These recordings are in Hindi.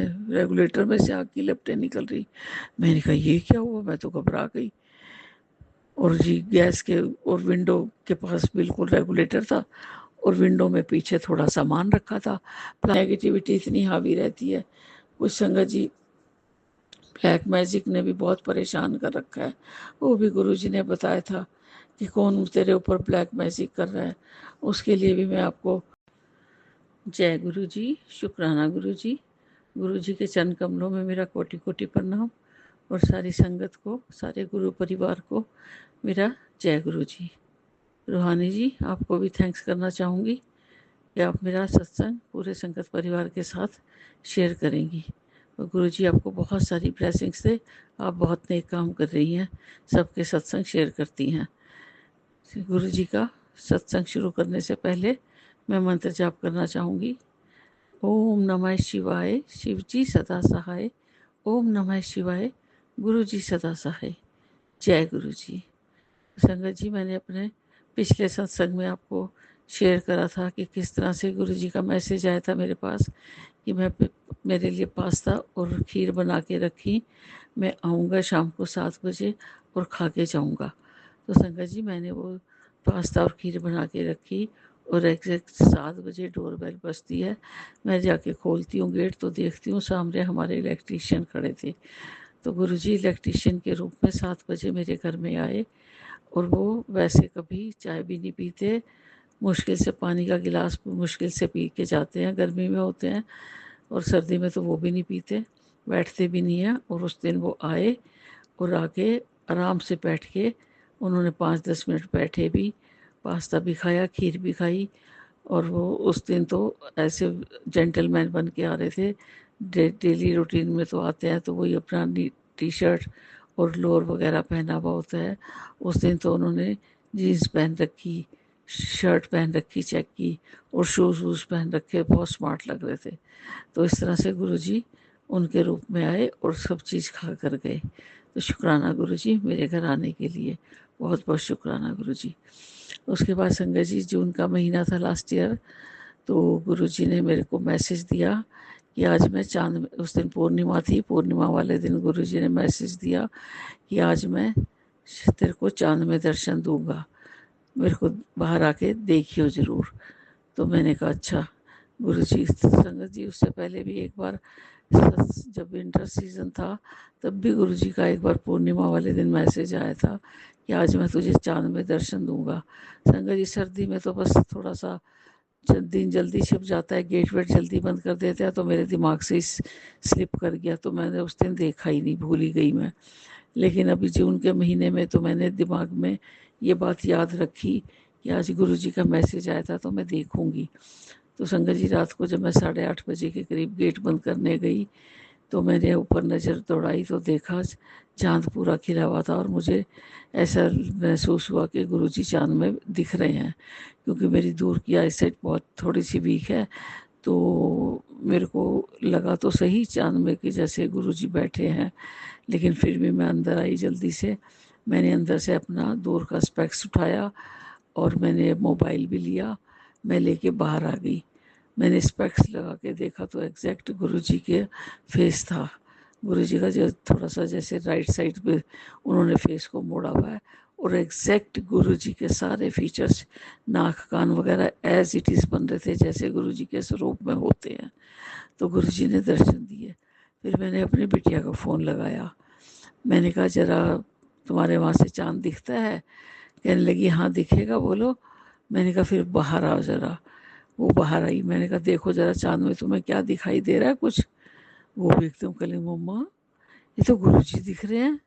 रेगुलेटर में से आग की लपटें निकल रही। मैंने कहा ये क्या हुआ, मैं तो घबरा गई। और जी गैस के और विंडो के पास बिल्कुल रेगुलेटर था और विंडो में पीछे थोड़ा सामान रखा था। नेगेटिविटी इतनी हावी रहती है। कुछ संगत जी ब्लैक मैजिक ने भी बहुत परेशान कर रखा है। वो भी गुरुजी ने बताया था कि कौन तेरे ऊपर ब्लैक मैजिक कर रहा है। उसके लिए भी मैं आपको जय गुरु जी, शुक्राना गुरु जी। गुरु जी के चरण कमलों में मेरा कोटि कोटि प्रणाम और सारी संगत को, सारे गुरु परिवार को मेरा जय गुरु जी। रूहानी जी, आपको भी थैंक्स करना चाहूँगी कि आप मेरा सत्संग पूरे संगत परिवार के साथ शेयर करेंगी। और गुरु जी आपको बहुत सारी ब्लेसिंग्स दे। आप बहुत नेक काम कर रही हैं, सबके सत्संग शेयर करती हैं। गुरु जी का सत्संग शुरू करने से पहले मैं मंत्र जाप करना चाहूँगी। ओम नमः शिवाय, शिव जी सदा सहाय। ओम नमः शिवाय, गुरु जी सदा सहाय। जय गुरु जी। संगत जी, मैंने अपने पिछले सत्संग में आपको शेयर करा था कि किस तरह से गुरु जी का मैसेज आया था मेरे पास कि मेरे लिए पास्ता और खीर बना के रखी, मैं आऊँगा शाम को 7 बजे और खा के जाऊँगा। तो संगत जी, मैंने वो पास्ता और खीर बना के रखी और एग्जैक्ट 7 बजे डोरबेल बजती है। मैं जाके खोलती हूँ गेट तो देखती हूँ सामने हमारे इलेक्ट्रीशियन खड़े थे। तो गुरुजी इलेक्ट्रीशियन के रूप में 7 बजे मेरे घर में आए और वो वैसे कभी चाय भी नहीं पीते, मुश्किल से पानी का गिलास मुश्किल से पी के जाते हैं, गर्मी में होते हैं और सर्दी में तो वो भी नहीं पीते, बैठते भी नहीं हैं। और उस दिन वो आए और आके आराम से बैठ के उन्होंने 5-10 मिनट बैठे भी, पास्ता भी खाया, खीर भी खाई। और वो उस दिन तो ऐसे जेंटलमैन बन के आ रहे थे। डेली रूटीन में तो आते हैं तो वही अपना टी शर्ट और लोअर वगैरह पहना हुआ होता है। उस दिन तो उन्होंने जीन्स पहन रखी, शर्ट पहन रखी चेक की और शूज़ वूज़ पहन रखे, बहुत स्मार्ट लग रहे थे। तो इस तरह से गुरुजी उनके रूप में आए और सब चीज़ खा कर गए। तो शुक्राना गुरुजी मेरे घर आने के लिए, बहुत बहुत शुक्राना गुरुजी। उसके बाद संगत जी, जून का महीना था लास्ट ईयर, तो गुरुजी ने मेरे को मैसेज दिया कि आज मैं चांद में, उस दिन पूर्णिमा थी, पूर्णिमा वाले दिन गुरुजी ने मैसेज दिया कि आज मैं तेरे को चांद में दर्शन दूंगा, मेरे को बाहर आके देखियो ज़रूर। तो मैंने कहा अच्छा गुरुजी। संगत जी, उससे पहले भी एक बार जब विंटर सीजन था तब भी गुरुजी का एक बार पूर्णिमा वाले दिन मैसेज आया था कि आज मैं तुझे चांद में दर्शन दूंगा। संगत जी, सर्दी में तो बस थोड़ा सा दिन जल्दी छिप जाता है, गेट वेट जल्दी बंद कर देते हैं, तो मेरे दिमाग से स्लिप कर गया, तो मैंने उस दिन देखा ही नहीं, भूल ही गई मैं। लेकिन अभी जून के महीने में तो मैंने दिमाग में ये बात याद रखी कि आज गुरुजी का मैसेज आया था तो मैं देखूंगी। तो संगत जी, रात को जब मैं 8:30 बजे के करीब गेट बंद करने गई तो मैंने ऊपर नज़र दौड़ाई तो देखा चाँद पूरा खिला हुआ था और मुझे ऐसा महसूस हुआ कि गुरुजी चाँद में दिख रहे हैं। क्योंकि मेरी दूर की आईसाइट बहुत थोड़ी सी वीक है, तो मेरे को लगा तो सही चाँद में कि जैसे गुरुजी बैठे हैं। लेकिन फिर भी मैं अंदर आई जल्दी से, मैंने अंदर से अपना दूर का स्पेक्स उठाया और मैंने मोबाइल भी लिया, मैं लेके बाहर आ गई। मैंने स्पेक्स लगा के देखा तो एग्जैक्ट गुरुजी के फेस था। गुरुजी का जो थोड़ा सा जैसे राइट साइड पे उन्होंने फेस को मोड़ा हुआ है और एग्जैक्ट गुरुजी के सारे फीचर्स, नाक कान वगैरह एज इट इज़ बन रहे थे जैसे गुरुजी के स्वरूप में होते हैं। तो गुरुजी ने दर्शन दिए। फिर मैंने अपनी बिटिया को फ़ोन लगाया, मैंने कहा ज़रा तुम्हारे वहाँ से चाँद दिखता है? कहने लगी हाँ दिखेगा, बोलो। मैंने कहा फिर बाहर आओ ज़रा। वो बाहर आई, मैंने कहा देखो ज़रा चाँद में तुम्हें क्या दिखाई दे रहा है कुछ? वो भी एकदम कली मम्मा ये तो गुरुजी दिख रहे हैं।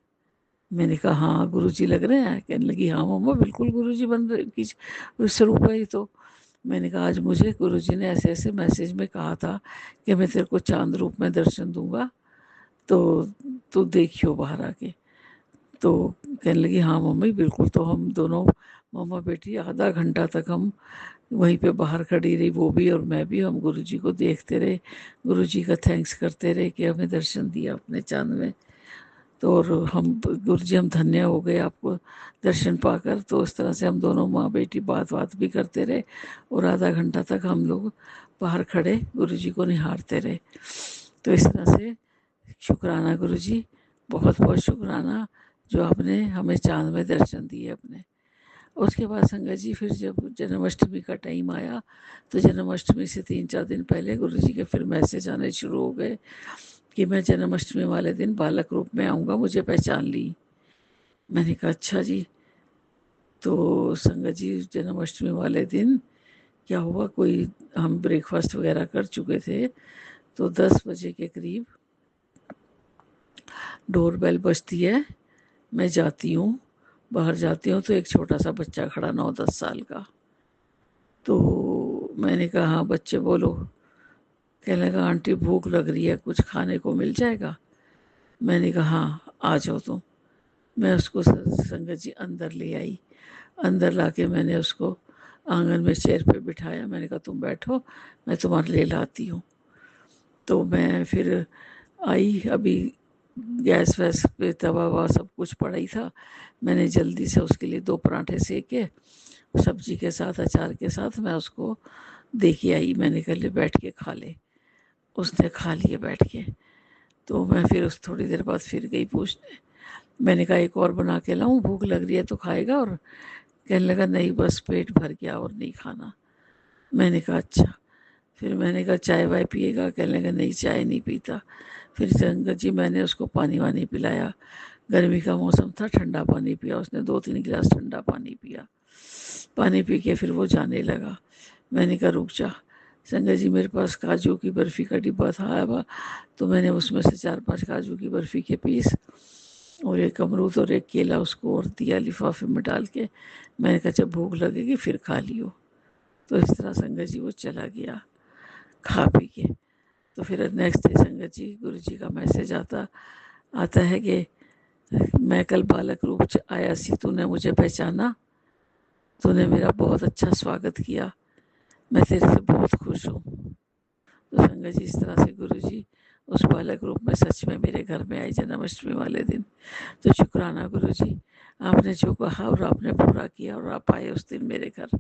मैंने कहा हाँ गुरुजी लग रहे हैं? कहने लगी हाँ मम्मा बिल्कुल गुरुजी बन रहे की स्वरूप है ये तो। मैंने कहा आज मुझे गुरुजी ने ऐसे ऐसे मैसेज में कहा था कि मैं तेरे को चांद रूप में दर्शन दूंगा, तो तू देखियो बाहर आके। तो कहने लगी हाँ मम्मी बिल्कुल। तो हम दोनों मम्मा बेटी आधा घंटा तक हम वहीं पे बाहर खड़ी रही, वो भी और मैं भी। हम गुरुजी को देखते रहे, गुरुजी का थैंक्स करते रहे कि हमें दर्शन दिया अपने चांद में। तो और हम गुरुजी हम धन्य हो गए आपको दर्शन पाकर। तो उस तरह से हम दोनों माँ बेटी बात भी करते रहे और आधा घंटा तक हम लोग बाहर खड़े गुरुजी को निहारते रहे। तो इस तरह से शुक्राना गुरुजी, बहुत बहुत शुक्राना जो आपने हमें चांद में दर्शन दिए अपने। उसके बाद संगत जी फिर जब जन्माष्टमी का टाइम आया तो जन्माष्टमी से 3-4 दिन पहले गुरुजी के फिर मैसेज आने शुरू हो गए कि मैं जन्माष्टमी वाले दिन बालक रूप में आऊँगा, मुझे पहचान ली। मैंने कहा अच्छा जी। तो संगत जी जन्माष्टमी वाले दिन क्या हुआ, कोई हम ब्रेकफास्ट वगैरह कर चुके थे तो 10 बजे के करीब डोरबेल बजती है। मैं जाती हूँ, बाहर जाती हूँ तो एक छोटा सा बच्चा खड़ा 9-10 साल का। तो मैंने कहा हाँ बच्चे बोलो। कहने लगा आंटी भूख लग रही है, कुछ खाने को मिल जाएगा? मैंने कहा हाँ आ जाओ तुम। मैं उसको संगत जी अंदर ले आई। अंदर लाके मैंने उसको आंगन में चेयर पे बिठाया। मैंने कहा तुम बैठो, मैं तुम्हारे लिए लाती हूँ। तो मैं फिर आई, अभी गैस वैस पे तवा ववा सब कुछ पड़ा ही था। मैंने जल्दी से उसके लिए 2 पराठे सेके सब्जी के साथ, अचार के साथ मैं उसको दे के आई। मैंने कहा ले बैठ के खा ले। उसने खा लिए बैठ के। तो मैं फिर उस थोड़ी देर बाद फिर गई पूछने। मैंने कहा एक और बना के लाऊं, भूख लग रही है तो खाएगा? और कहने लगा नहीं बस पेट भर गया और नहीं खाना। मैंने कहा अच्छा। फिर मैंने कहा चाय वाय पिएगा? कहने लगा नहीं चाय नहीं पीता। फिर संगत जी मैंने उसको पानी वानी पिलाया। गर्मी का मौसम था, ठंडा पानी पिया उसने, 2-3 गिलास ठंडा पानी पिया। पानी पी के फिर वो जाने लगा। मैंने कहा रुक जा। संगत जी मेरे पास काजू की बर्फ़ी का डिब्बा था अब, तो मैंने उसमें से 4-5 काजू की बर्फ़ी के पीस और एक अमरूद और एक केला उसको और दिया लिफाफे में डाल के। मैंने कहा जब भूख लगेगी फिर खा लियो। तो इस तरह संगत जी वो चला गया खा पी के। तो फिर नेक्स्ट डे संगत जी गुरु जी का मैसेज आता है कि मैं कल बालक रूप से आया सी, तूने मुझे पहचाना, तूने मेरा बहुत अच्छा स्वागत किया, मैं तेरे से बहुत खुश हूँ। तो संगत जी इस तरह से गुरु जी उस बालक रूप में सच में मेरे घर में आई जन्माष्टमी वाले दिन। तो शुक्राना गुरु जी, आपने जो कहा और आपने पूरा किया और आप आए उस दिन मेरे घर।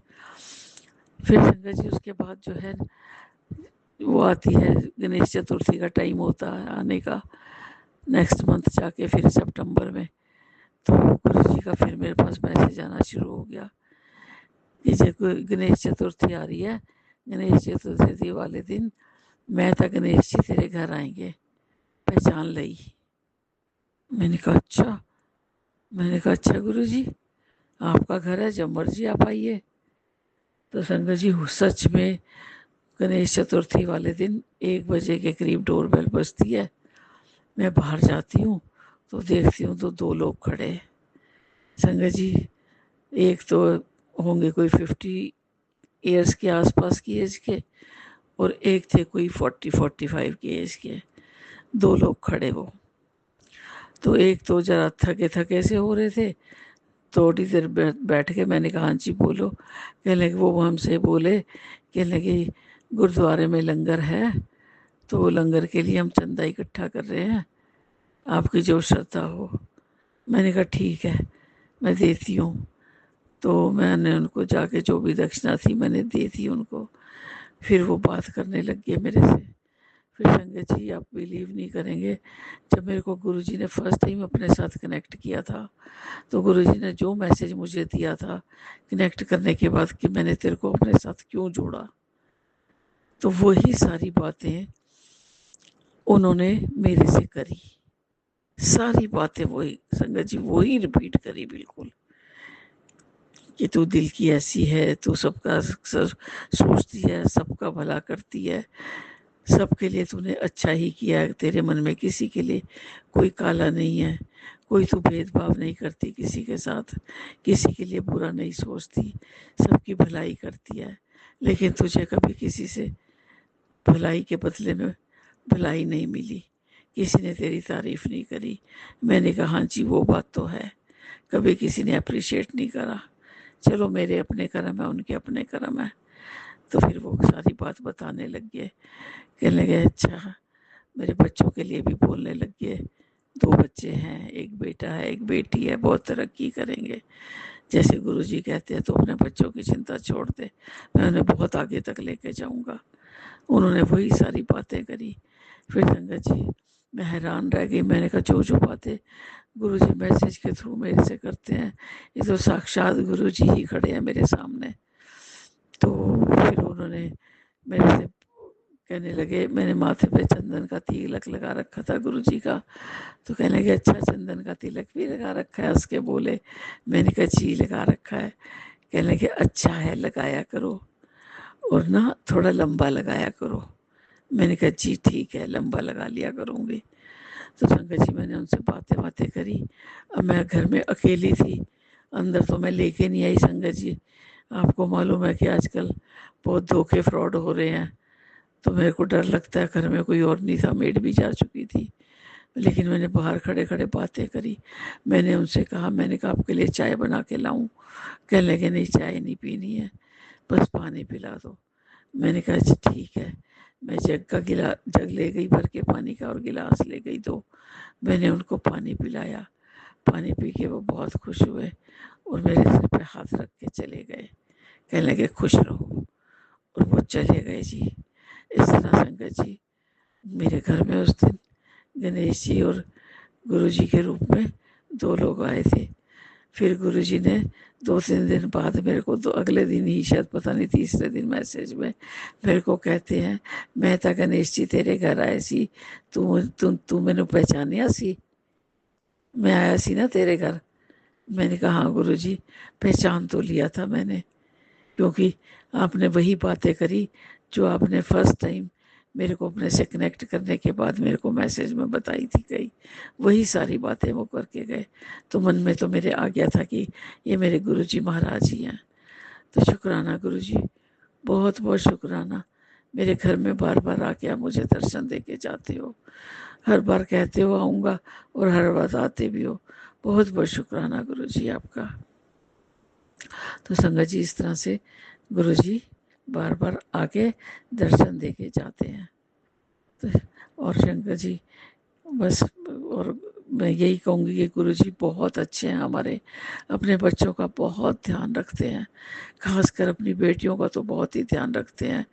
फिर संगत जी उसके बाद जो है वो आती है, गणेश चतुर्थी का टाइम होता है आने का, नेक्स्ट मंथ जाके फिर सितंबर में। तो गुरु जी का फिर मेरे पास मैसेज आना शुरू हो गया कि जब गणेश चतुर्थी आ रही है, गणेश चतुर्थी वाले दिन मैं तो गणेश जी तेरे घर आएंगे, पहचान लई। मैंने कहा अच्छा। मैंने कहा अच्छा गुरु जी, आपका घर है, जब मर्जी आप आइए। तो संगत जी सच में गणेश चतुर्थी वाले दिन 1 बजे के करीब डोरबेल बजती है। मैं बाहर जाती हूँ तो देखती हूँ तो 2 लोग खड़े। संगत जी एक तो होंगे कोई 50 ईयर्स के आसपास की एज के और एक थे कोई 40-45 की एज के। 2 लोग खड़े वो। तो एक तो जरा थके थके से हो रहे थे। थोड़ी देर बैठ के मैंने कहा हाँ जी बोलो। कहने लगे वो हमसे बोले, कहने लगे गुरुद्वारे में लंगर है तो लंगर के लिए हम चंदा इकट्ठा कर रहे हैं, आपकी जो श्रद्धा हो। मैंने कहा ठीक है मैं देती हूँ। तो मैंने उनको जाके जो भी दक्षिणा थी मैंने दे दी उनको। फिर वो बात करने लग गए मेरे से। फिर संगत जी आप बिलीव नहीं करेंगे, जब मेरे को गुरुजी ने फर्स्ट टाइम अपने साथ कनेक्ट किया था तो गुरुजी ने जो मैसेज मुझे दिया था कनेक्ट करने के बाद कि मैंने तेरे को अपने साथ क्यों जोड़ा, तो वही सारी बातें उन्होंने मेरे से करी। सारी बातें वही संगत जी वही रिपीट करी बिल्कुल, कि तू दिल की ऐसी है, तू सबका सोचती है, सबका भला करती है, सबके लिए तूने अच्छा ही किया है, तेरे मन में किसी के लिए कोई काला नहीं है, कोई तू भेदभाव नहीं करती किसी के साथ, किसी के लिए बुरा नहीं सोचती, सबकी भलाई करती है, लेकिन तुझे कभी किसी से भलाई के बदले में भलाई नहीं मिली, किसी ने तेरी तारीफ नहीं करी। मैंने कहा हाँ जी वो बात तो है, कभी किसी ने अप्रिशिएट नहीं करा। चलो मेरे अपने कर्म है, उनके अपने कर्म है। तो फिर वो सारी बात बताने लग गए। कहने लगे अच्छा, मेरे बच्चों के लिए भी बोलने लग गए। 2 बच्चे हैं, एक बेटा है एक बेटी है, बहुत तरक्की करेंगे। जैसे गुरुजी कहते हैं तो अपने बच्चों की चिंता छोड़ दे, मैं उन्हें बहुत आगे तक लेके जाऊंगा। उन्होंने वही सारी बातें करी। फिर संगत जी मैं हैरान रह गई। मैंने कहा जो जो बातें गुरुजी मैसेज के थ्रू मेरे से करते हैं, ये तो साक्षात गुरुजी ही खड़े हैं मेरे सामने। तो फिर उन्होंने मेरे से कहने लगे, मैंने माथे पे चंदन का तिलक लगा रखा था गुरुजी का, तो कहने लगे अच्छा चंदन का तिलक भी लगा रखा है, हंस के बोले। मैंने कहा जी लगा रखा है। कहने लगे अच्छा है लगाया करो, और ना थोड़ा लंबा लगाया करो। मैंने कहा जी ठीक है लंबा लगा लिया करूँगी। तो संगत जी मैंने उनसे बातें बातें करी। अब मैं घर में अकेली थी, अंदर तो मैं लेके नहीं आई संगत जी। आपको मालूम है कि आजकल बहुत धोखे फ्रॉड हो रहे हैं, तो मेरे को डर लगता है। घर में कोई और नहीं था, मेड भी जा चुकी थी, लेकिन मैंने बाहर खड़े खड़े बातें करी। मैंने उनसे कहा, मैंने कहा आपके लिए चाय बना के लाऊं? कहने लगे नहीं चाय नहीं पीनी है, बस पानी पिला दो। मैंने कहा अच्छा ठीक है। मैं जग ले गई भर के पानी का, और गिलास ले गई दो। मैंने उनको पानी पिलाया। पानी पी के वो बहुत खुश हुए और मेरे सिर पे हाथ रख के चले गए। कहने लगे खुश रहो, और वो चले गए जी। इस तरह संगत जी मेरे घर में उस दिन गणेश जी और गुरु जी के रूप में दो लोग आए थे। फिर गुरु जी ने 2-3 दिन बाद मेरे को, तो अगले दिन ही शायद पता नहीं तीसरे दिन मैसेज में मेरे को कहते हैं, मैं तो गणेश जी तेरे घर आए सी, तू मैनू पहचानिया सी? मैं आया सी ना तेरे घर? मैंने कहा हाँ गुरु जी पहचान तो लिया था मैंने, क्योंकि आपने वही बातें करी जो आपने फर्स्ट टाइम मेरे को अपने से कनेक्ट करने के बाद मेरे को मैसेज में बताई थी कई, वही सारी बातें वो करके गए। तो मन में तो मेरे आ गया था कि ये मेरे गुरुजी महाराज ही हैं। तो शुक्राना गुरुजी, बहुत बहुत शुक्राना। मेरे घर में बार बार आके आप मुझे दर्शन दे के जाते हो, हर बार कहते हो आऊँगा, और हर बार आते भी हो। बहुत बहुत शुक्राना गुरुजी आपका। तो संगत जी इस तरह से गुरुजी बार बार आके दर्शन दे के जाते हैं। तो और शंकर जी बस, और मैं यही कहूँगी कि गुरुजी बहुत अच्छे हैं हमारे, अपने बच्चों का बहुत ध्यान रखते हैं, खासकर अपनी बेटियों का तो बहुत ही ध्यान रखते हैं,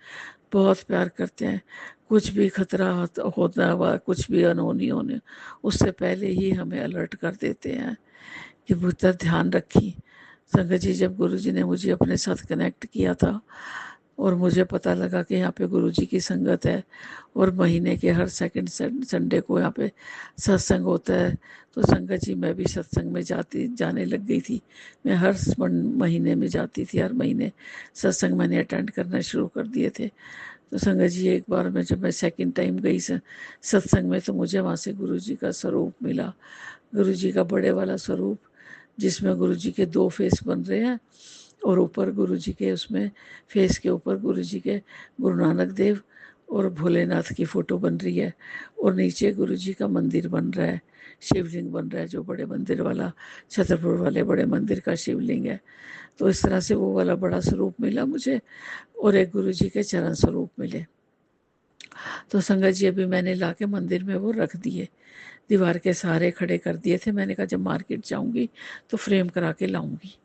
बहुत प्यार करते हैं। कुछ भी खतरा होता हुआ, कुछ भी अनहोनी होने, उससे पहले ही हमें अलर्ट कर देते हैं कि पुत्र ध्यान रखी। संगत जी जब गुरुजी ने मुझे अपने साथ कनेक्ट किया था, और मुझे पता लगा कि यहाँ पे गुरुजी की संगत है, और महीने के हर सेकंड संडे को यहाँ पे सत्संग होता है, तो संगत जी मैं भी सत्संग में जाने लग गई थी। मैं हर महीने में जाती थी, हर महीने सत्संग मैंने अटेंड करना शुरू कर दिए थे। तो संगत जी एक बार मैं जब मैं सेकंड टाइम गई सत्संग में, तो मुझे वहाँ से गुरुजी का स्वरूप मिला, गुरुजी का बड़े वाला स्वरूप, जिसमें गुरुजी के 2 फेस बन रहे हैं, और ऊपर गुरुजी के उसमें फेस के ऊपर गुरुजी के गुरु नानक देव और भोलेनाथ की फ़ोटो बन रही है, और नीचे गुरुजी का मंदिर बन रहा है, शिवलिंग बन रहा है, जो बड़े मंदिर वाला, छतरपुर वाले बड़े मंदिर का शिवलिंग है। तो इस तरह से वो वाला बड़ा स्वरूप मिला मुझे, और एक गुरुजी के चरण स्वरूप मिले। तो संगत जी अभी मैंने ला के मंदिर में वो रख दिए, दीवार के सहारे खड़े कर दिए थे। मैंने कहा जब मार्केट जाऊंगी तो फ्रेम करा के लाऊंगी।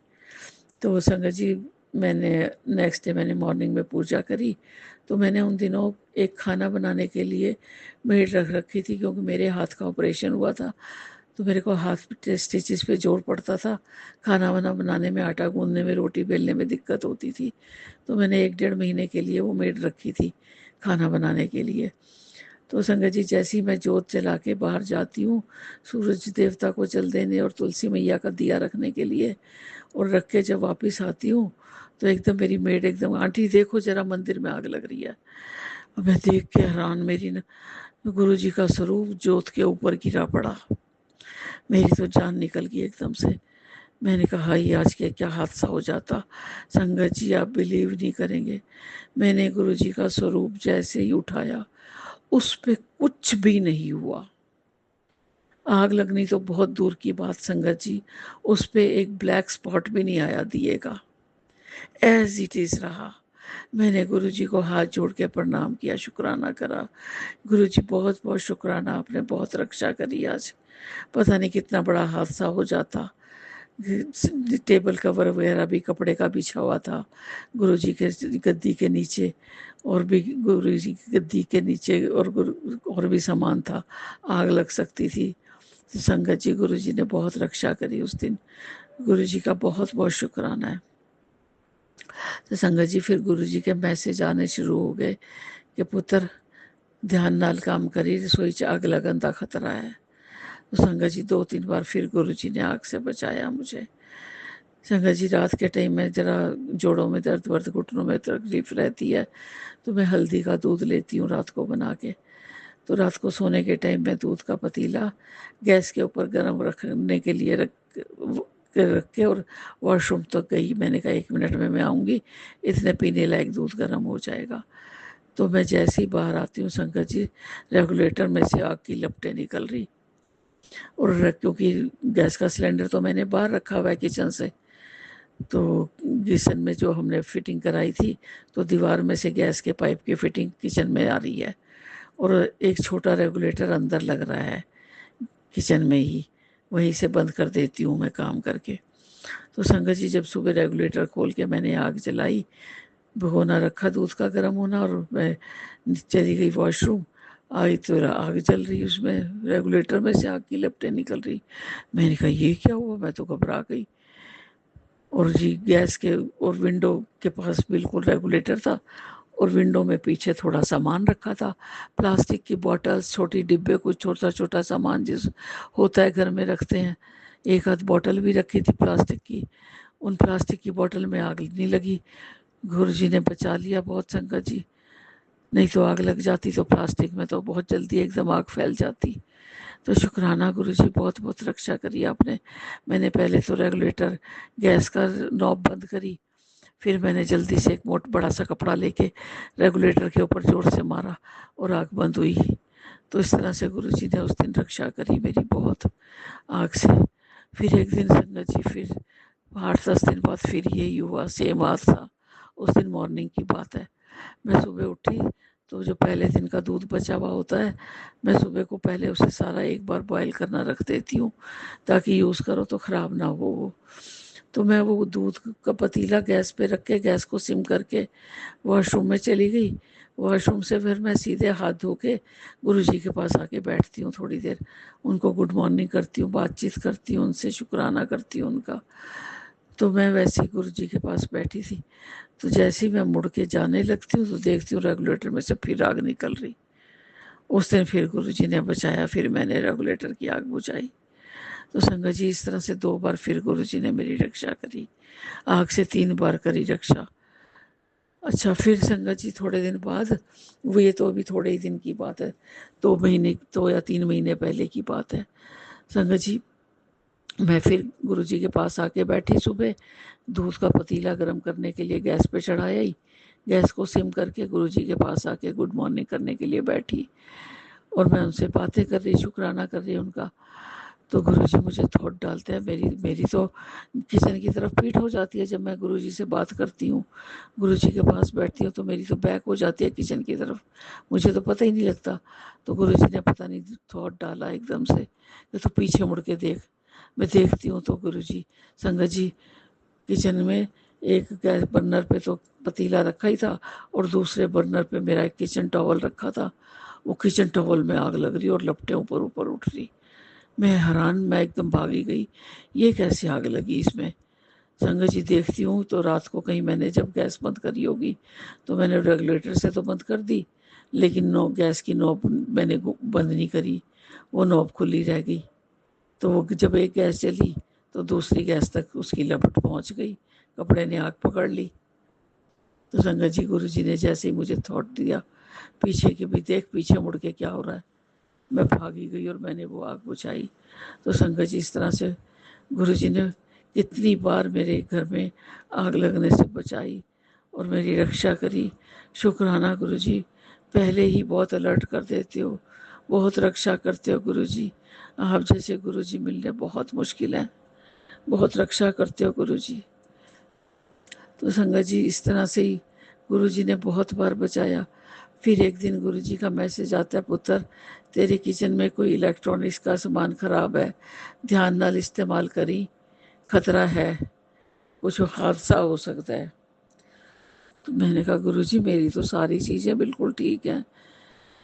तो संगत जी मैंने नेक्स्ट डे मैंने मॉर्निंग में पूजा करी, तो मैंने उन दिनों एक खाना बनाने के लिए मेड रख रखी थी, क्योंकि मेरे हाथ का ऑपरेशन हुआ था, तो मेरे को हाथ पे स्टिचेस पे जोर पड़ता था, खाना वाना बनाने में, आटा गूंदने में, रोटी बेलने में दिक्कत होती थी। तो मैंने 1-1.5 महीने के लिए वो मेड रखी थी खाना बनाने के लिए। तो संगत जी जैसे ही मैं जोत जला के बाहर जाती हूँ सूरज देवता को जल देने और तुलसी मैया का दिया रखने के लिए, और रख के जब वापस आती हूँ, तो एकदम मेरी मेड एकदम, आंटी देखो जरा मंदिर में आग लग रही है। अब मैं देख के हैरान, मेरी न गुरु जी का स्वरूप जोत के ऊपर गिरा पड़ा। मेरी तो जान निकल गई एकदम से। मैंने कहा ये आज के क्या हादसा हो जाता। संगत जी आप बिलीव नहीं करेंगे, मैंने गुरु जी का स्वरूप जैसे ही उठाया, उस पे कुछ भी नहीं हुआ। आग लगनी तो बहुत दूर की बात संगत जी, उस पे एक ब्लैक स्पॉट भी नहीं आया दिए का, एज इट इज रहा। मैंने गुरुजी को हाथ जोड़ के प्रणाम किया, शुक्राना करा। गुरुजी बहुत बहुत शुक्राना, आपने बहुत रक्षा करी आज, पता नहीं कितना बड़ा हादसा हो जाता। टेबल कवर वगैरह भी कपड़े का बिछा हुआ था गुरुजी के गद्दी के नीचे, और भी गुरुजी की गद्दी के नीचे और भी सामान था, आग लग सकती थी। तो संगत जी गुरुजी ने बहुत रक्षा करी उस दिन, गुरुजी का बहुत बहुत शुक्राना है। तो संगत जी फिर गुरुजी के मैसेज आने शुरू हो गए कि पुत्र ध्यान नाल काम करी, रसोई च आग लगन का खतरा है। तो संगत जी 2-3 बार फिर गुरुजी ने आग से बचाया मुझे। संगत जी रात के टाइम में जरा जोड़ों में दर्द वर्द, घुटनों में तकलीफ रहती है, तो मैं हल्दी का दूध लेती हूँ रात को बना के। तो रात को सोने के टाइम में दूध का पतीला गैस के ऊपर गर्म रखने के लिए रख के और वॉशरूम तक गई। मैंने कहा 1 मिनट में मैं आऊँगी, इतने पीने लायक दूध गर्म हो जाएगा। तो मैं जैसे ही बाहर आती हूँ संगत जी, रेगुलेटर में से आग की लपटें निकल रही, और क्योंकि गैस का सिलेंडर तो मैंने बाहर रखा हुआ है किचन से, तो किचन में जो हमने फिटिंग कराई थी, तो दीवार में से गैस के पाइप की फिटिंग किचन में आ रही है, और एक छोटा रेगुलेटर अंदर लग रहा है किचन में ही, वहीं से बंद कर देती हूँ मैं काम करके। तो संगत जी जब सुबह रेगुलेटर खोल के मैंने आग जलाई, भगोना रखा दूध का गर्म होना, और मैं चली गई वॉशरूम, आई तो आग जल रही, उसमें रेगुलेटर में से आग की लपटें निकल रही। मैंने कहा ये क्या हुआ, मैं तो घबरा गई। और जी गैस के और विंडो के पास बिल्कुल रेगुलेटर था, और विंडो में पीछे थोड़ा सामान रखा था, प्लास्टिक की बॉटल्स, छोटी डिब्बे, कुछ छोटा छोटा सामान जिस होता है घर में रखते हैं। एक आध बॉटल भी रखी थी प्लास्टिक की, उन प्लास्टिक की बॉटल में आग नहीं लगी। गुरु जी ने बचा लिया बहुत संगत जी, नहीं तो आग लग जाती तो प्लास्टिक में तो बहुत जल्दी एकदम आग फैल जाती। तो शुक्राना गुरु जी, बहुत बहुत रक्षा करी आपने। मैंने पहले तो रेगुलेटर गैस का नॉब बंद करी, फिर मैंने जल्दी से एक बड़ा सा कपड़ा लेके रेगुलेटर के ऊपर जोर से मारा और आग बंद हुई। तो इस तरह से गुरु जी ने उस दिन रक्षा करी मेरी बहुत आग से। फिर एक दिन संगत जी, फिर 8-10 दिन बाद फिर यही हुआ, सेम हादसा। उस दिन मॉर्निंग की बात है, मैं सुबह उठी तो जो पहले दिन का दूध बचा हुआ होता है, मैं सुबह को पहले उसे सारा एक बार बॉयल करना रख देती हूँ, ताकि यूज़ करो तो ख़राब ना हो वो। तो मैं वो दूध का पतीला गैस पे रख के, गैस को सिम करके वॉशरूम में चली गई। वॉशरूम से फिर मैं सीधे हाथ धो के गुरुजी के पास आके बैठती हूँ थोड़ी देर, उनको गुड मॉर्निंग करती हूँ, बातचीत करती हूँ उनसे, शुक्राना करती हूँ उनका। तो मैं वैसे ही गुरुजी के पास बैठी थी, तो जैसे ही मैं मुड़ के जाने लगती हूँ तो देखती हूँ रेगुलेटर में से फिर आग निकल रही। उस दिन फिर गुरुजी ने बचाया, फिर मैंने रेगुलेटर की आग बुझाई। तो संगत जी इस तरह से 2 बार फिर गुरुजी ने मेरी रक्षा करी, आग से 3 बार करी रक्षा। अच्छा फिर संगत जी थोड़े दिन बाद, वो ये तो अभी थोड़े ही दिन की बात है, 2 या 3 महीने पहले की बात है संगत जी। मैं फिर गुरुजी के पास आके बैठी सुबह, दूध का पतीला गर्म करने के लिए गैस पे चढ़ाया ही, गैस को सिम करके गुरुजी के पास आके गुड मॉर्निंग करने के लिए बैठी, और मैं उनसे बातें कर रही, शुक्राना कर रही उनका। तो गुरुजी मुझे थोट डालते हैं, मेरी मेरी तो किचन की तरफ पीठ हो जाती है जब मैं गुरुजी से बात करती हूँ, गुरुजी के पास बैठती हूँ तो मेरी तो बैक हो जाती है किचन की तरफ, मुझे तो पता ही नहीं लगता। तो गुरुजी ने पता नहीं थॉट डाला एकदम से कि तो पीछे मुड़ के देख। मैं देखती हूँ तो गुरुजी, संगत जी किचन में एक गैस बर्नर पे तो पतीला रखा ही था, और दूसरे बर्नर पे मेरा एक किचन टॉवल रखा था, वो किचन टॉवल में आग लग रही और लपटें ऊपर ऊपर उठ रही। मैं हैरान, मैं एकदम भागी गई, ये कैसे आग लगी इसमें। संगत जी देखती हूँ तो रात को कहीं मैंने जब गैस बंद करी होगी, तो मैंने रेगुलेटर से तो बंद कर दी, लेकिन गैस की नॉब मैंने बंद नहीं करी, वो नॉब खुली रह गई। तो वो जब एक गैस जली तो दूसरी गैस तक उसकी लपट पहुंच गई, कपड़े ने आग पकड़ ली। तो संगत जी गुरु जी ने जैसे ही मुझे थॉट दिया पीछे के भी देख, पीछे मुड़ के क्या हो रहा है, मैं भागी गई और मैंने वो आग बुझाई। तो संगत जी इस तरह से गुरु जी ने कितनी बार मेरे घर में आग लगने से बचाई और मेरी रक्षा करी। शुक्राना गुरु जी, पहले ही बहुत अलर्ट कर देते हो, बहुत रक्षा करते हो गुरु जी, आप जैसे गुरु जी मिलने बहुत मुश्किल है, बहुत रक्षा करते हो गुरु जी। तो संगत जी इस तरह से ही गुरु जी ने बहुत बार बचाया। फिर एक दिन गुरु जी का मैसेज आता है, पुत्र तेरे किचन में कोई इलेक्ट्रॉनिक्स का सामान खराब है, ध्यान नाल इस्तेमाल करी, खतरा है, कुछ हादसा हो सकता है। तो मैंने कहा गुरुजी मेरी तो सारी चीज़ें बिल्कुल ठीक हैं,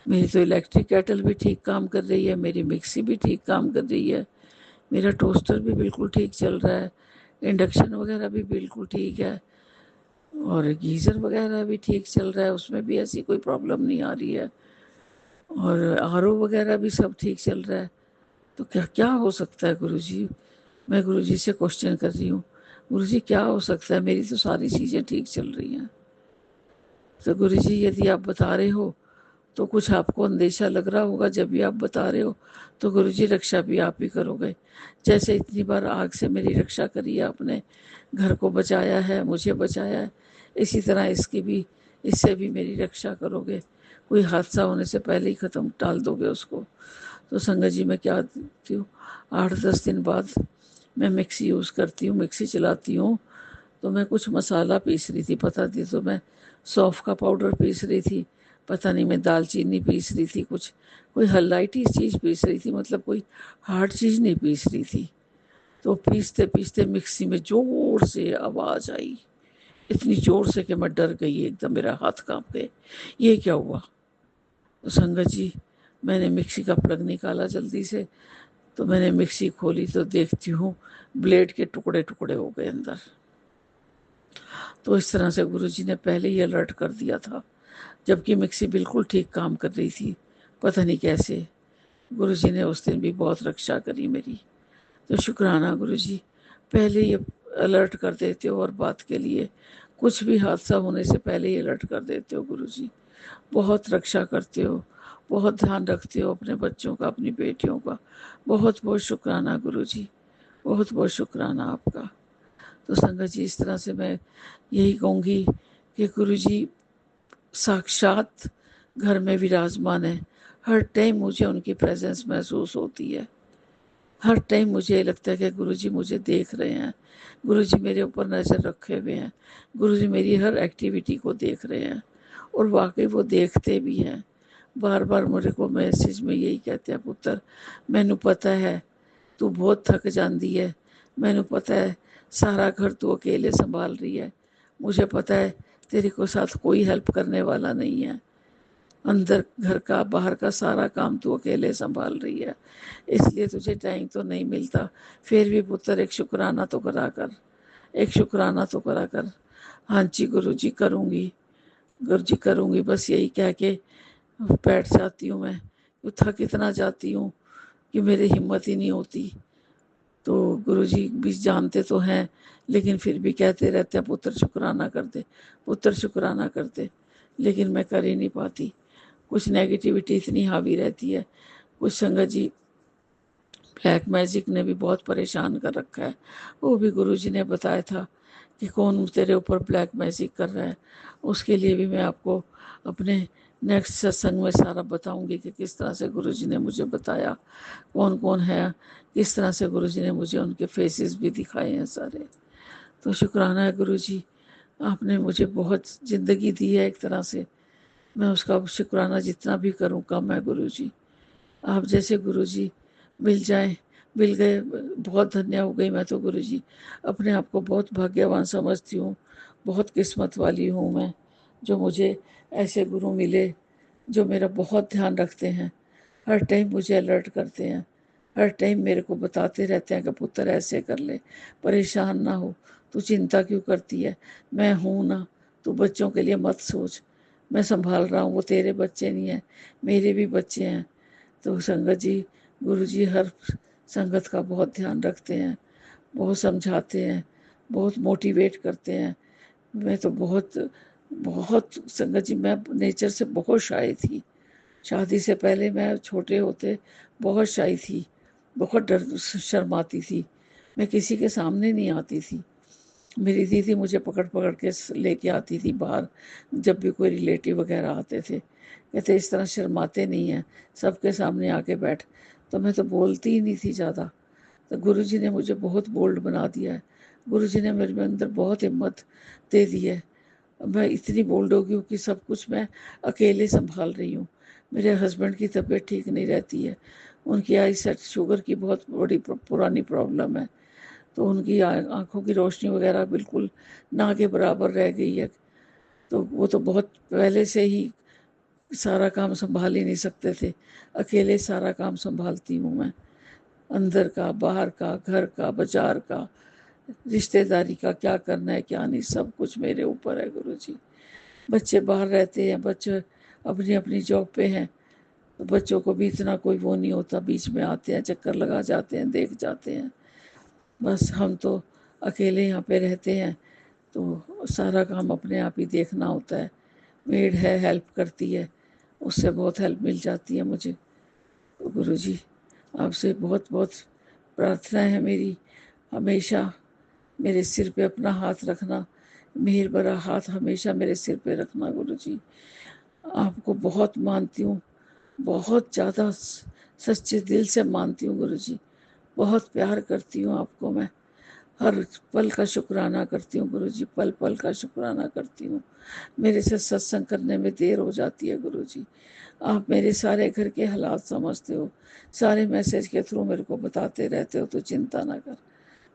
मेरी तो इलेक्ट्रिक केटल भी ठीक काम कर रही है, मेरी मिक्सी भी ठीक काम कर रही है, मेरा टोस्टर भी बिल्कुल ठीक चल रहा है, इंडक्शन वगैरह भी बिल्कुल ठीक है, और गीज़र वगैरह भी ठीक चल रहा है, उसमें भी ऐसी कोई प्रॉब्लम नहीं आ रही है, और आरओ वगैरह भी सब ठीक चल रहा है। तो क्या क्या हो सकता है गुरुजी? मैं गुरुजी से क्वेश्चन कर रही हूँ, गुरुजी क्या हो सकता है, मेरी तो सारी चीज़ें ठीक चल रही हैं। तो गुरुजी यदि आप बता रहे हो तो कुछ आपको अंदेशा लग रहा होगा, जब भी आप बता रहे हो तो गुरुजी रक्षा भी आप ही करोगे। जैसे इतनी बार आग से मेरी रक्षा करी है आपने, घर को बचाया है, मुझे बचाया है, इसी तरह इसकी भी, इससे भी मेरी रक्षा करोगे, कोई हादसा होने से पहले ही ख़त्म टाल दोगे उसको। तो संगत जी मैं क्या करती हूँ, 8-10 दिन बाद मैं मिक्सी यूज़ करती हूँ, मिक्सी चलाती हूँ। तो मैं कुछ मसाला पीस रही थी, पता थी, तो मैं सौंफ का पाउडर पीस रही थी, पता नहीं मैं दालचीनी पीस रही थी, कुछ कोई हलाइटी चीज़ पीस रही थी, मतलब कोई हार्ड चीज़ नहीं पीस रही थी। तो पीसते पीसते मिक्सी में ज़ोर से आवाज़ आई, इतनी ज़ोर से कि मैं डर गई एकदम, मेरा हाथ काँप गए, ये क्या हुआ? तो संगत जी मैंने मिक्सी का प्लग निकाला जल्दी से, तो मैंने मिक्सी खोली तो देखती हूँ ब्लेड के टुकड़े टुकड़े हो गए अंदर। तो इस तरह से गुरुजी ने पहले ही अलर्ट कर दिया था, जबकि मिक्सी बिल्कुल ठीक काम कर रही थी। पता नहीं कैसे गुरुजी ने उस दिन भी बहुत रक्षा करी मेरी। तो शुक्राना गुरुजी, पहले ही अलर्ट कर देते हो, और बात के लिए कुछ भी हादसा होने से पहले ही अलर्ट कर देते हो गुरुजी। बहुत रक्षा करते हो, बहुत ध्यान रखते हो अपने बच्चों का, अपनी बेटियों का। बहुत बहुत शुक्राना गुरुजी, बहुत बहुत शुक्राना आपका। तो संगत जी इस तरह से मैं यही कहूँगी कि गुरुजी साक्षात घर में विराजमान है। हर टाइम मुझे उनकी प्रेजेंस महसूस होती है, हर टाइम मुझे लगता है कि गुरुजी मुझे देख रहे हैं, गुरुजी मेरे ऊपर नज़र रखे हुए हैं, गुरुजी मेरी हर एक्टिविटी को देख रहे हैं, और वाकई वो देखते भी हैं। बार बार मेरे को मैसेज में यही कहते हैं, पुत्र मैनू पता है तू बहुत थक जाती है, मैनू पता है सारा घर तू अकेले संभाल रही है, मुझे पता है तेरे को साथ कोई हेल्प करने वाला नहीं है, अंदर घर का बाहर का सारा काम तू अकेले संभाल रही है, इसलिए तुझे टाइम तो नहीं मिलता, फिर भी पुत्र एक शुक्राना तो करा कर, एक शुक्राना तो करा कर। हाँ जी गुरु जी करूँगी, गुरु जी करूँगी, बस यही कह के बैठ जाती हूँ मैं, थक इतना जाती हूँ कि मेरी हिम्मत ही नहीं होती। तो गुरुजी भी जानते तो हैं, लेकिन फिर भी कहते रहते हैं पुत्र शुक्राना कर दे, पुत्र शुक्राना कर दे, लेकिन मैं कर ही नहीं पाती। कुछ नेगेटिविटी इतनी हावी रहती है। कुछ संगत जी ब्लैक मैजिक ने भी बहुत परेशान कर रखा है, वो भी गुरुजी ने बताया था कि कौन तेरे ऊपर ब्लैक मैजिक कर रहा है। उसके लिए भी मैं आपको अपने नेक्स्ट सत्संग में सारा बताऊंगी कि किस तरह से गुरुजी ने मुझे बताया कौन कौन है, किस तरह से गुरुजी ने मुझे उनके फेसेस भी दिखाए हैं सारे। तो शुक्राना है गुरुजी, आपने मुझे बहुत ज़िंदगी दी है एक तरह से, मैं उसका शुक्राना जितना भी करूं कम है गुरुजी। आप जैसे गुरुजी मिल जाए, मिल गए, बहुत धन्य हो गई मैं तो गुरुजी। अपने आप को बहुत भाग्यवान समझती हूँ, बहुत किस्मत वाली हूँ मैं, जो मुझे ऐसे गुरु मिले जो मेरा बहुत ध्यान रखते हैं, हर टाइम मुझे अलर्ट करते हैं, हर टाइम मेरे को बताते रहते हैं कि पुत्र ऐसे कर ले, परेशान ना हो, तू चिंता क्यों करती है, मैं हूँ ना, तू बच्चों के लिए मत सोच, मैं संभाल रहा हूँ, वो तेरे बच्चे नहीं हैं, मेरे भी बच्चे हैं। तो संगत जी गुरु जी हर संगत का बहुत ध्यान रखते हैं, बहुत समझाते हैं, बहुत मोटिवेट करते हैं। मैं तो बहुत बहुत संगत जी, मैं नेचर से बहुत शाय थी, शादी से पहले मैं छोटे होते बहुत शाय थी, बहुत डर शर्माती थी, मैं किसी के सामने नहीं आती थी। मेरी दीदी मुझे पकड़ पकड़ के लेके आती थी बाहर, जब भी कोई रिलेटिव वगैरह आते थे, कहते इस तरह शर्माते नहीं हैं, सबके सामने आके बैठ। तो मैं तो बोलती ही नहीं थी ज़्यादा। तो गुरुजी ने मुझे बहुत बोल्ड बना दिया है, गुरुजी ने मेरे अंदर बहुत हिम्मत दे दी है। मैं इतनी बोल्ड हो गई हूँ कि सब कुछ मैं अकेले संभाल रही हूँ। मेरे हस्बैंड की तबीयत ठीक नहीं रहती है, उनकी आई सेट शुगर की बहुत बड़ी पुरानी प्रॉब्लम है, तो उनकी आंखों की रोशनी वगैरह बिल्कुल ना के बराबर रह गई है। तो वो तो बहुत पहले से ही सारा काम संभाल ही नहीं सकते थे। अकेले सारा काम संभालती हूँ मैं, अंदर का, बाहर का, घर का, बाजार का, रिश्तेदारी का, क्या करना है क्या नहीं, सब कुछ मेरे ऊपर है गुरुजी। बच्चे बाहर रहते हैं, बच्चे अपनी अपनी जॉब पे हैं, तो बच्चों को भी इतना कोई वो नहीं होता, बीच में आते हैं, चक्कर लगा जाते हैं, देख जाते हैं। बस हम तो अकेले यहाँ पे रहते हैं, तो सारा काम अपने आप ही देखना होता है। मेड है, हेल्प करती है, उससे बहुत हेल्प मिल जाती है मुझे। तो गुरुजी आपसे बहुत बहुत प्रार्थना है मेरी, हमेशा मेरे सिर पे अपना हाथ रखना, मेहर भरा हाथ हमेशा मेरे सिर पे रखना गुरुजी। आपको बहुत मानती हूँ, बहुत ज़्यादा सच्चे दिल से मानती हूँ गुरुजी। बहुत प्यार करती हूँ आपको मैं, हर पल का शुक्राना करती हूँ गुरुजी, पल पल का शुक्राना करती हूँ। मेरे से सत्संग करने में देर हो जाती है गुरुजी, आप मेरे सारे घर के हालात समझते हो, सारे मैसेज के थ्रू मेरे को बताते रहते हो, तो चिंता ना कर,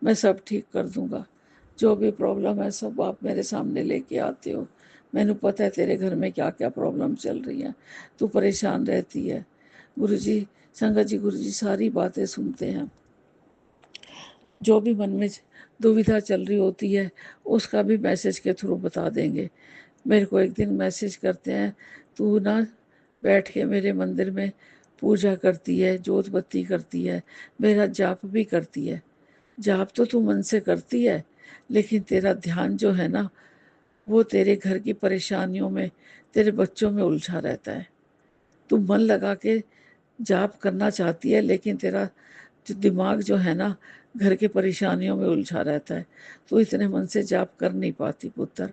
मैं सब ठीक कर दूंगा। जो भी प्रॉब्लम है सब आप मेरे सामने लेके आते हो। मैंने पता है तेरे घर में क्या क्या प्रॉब्लम चल रही है, तू परेशान रहती है गुरुजी। संगत जी गुरुजी सारी बातें सुनते हैं, जो भी मन में दुविधा चल रही होती है उसका भी मैसेज के थ्रू बता देंगे। मेरे को एक दिन मैसेज करते हैं, तू ना बैठ के मेरे मंदिर में पूजा करती है, जोत बत्ती करती है, मेरा जाप भी करती है। जाप तो तू मन से करती है, लेकिन तेरा ध्यान जो है ना, वो तेरे घर की परेशानियों में, तेरे बच्चों में उलझा रहता है। तू मन लगा के जाप करना चाहती है, लेकिन तेरा जो दिमाग जो है ना, घर के परेशानियों में उलझा रहता है। तो इतने मन से जाप कर नहीं पाती पुत्र।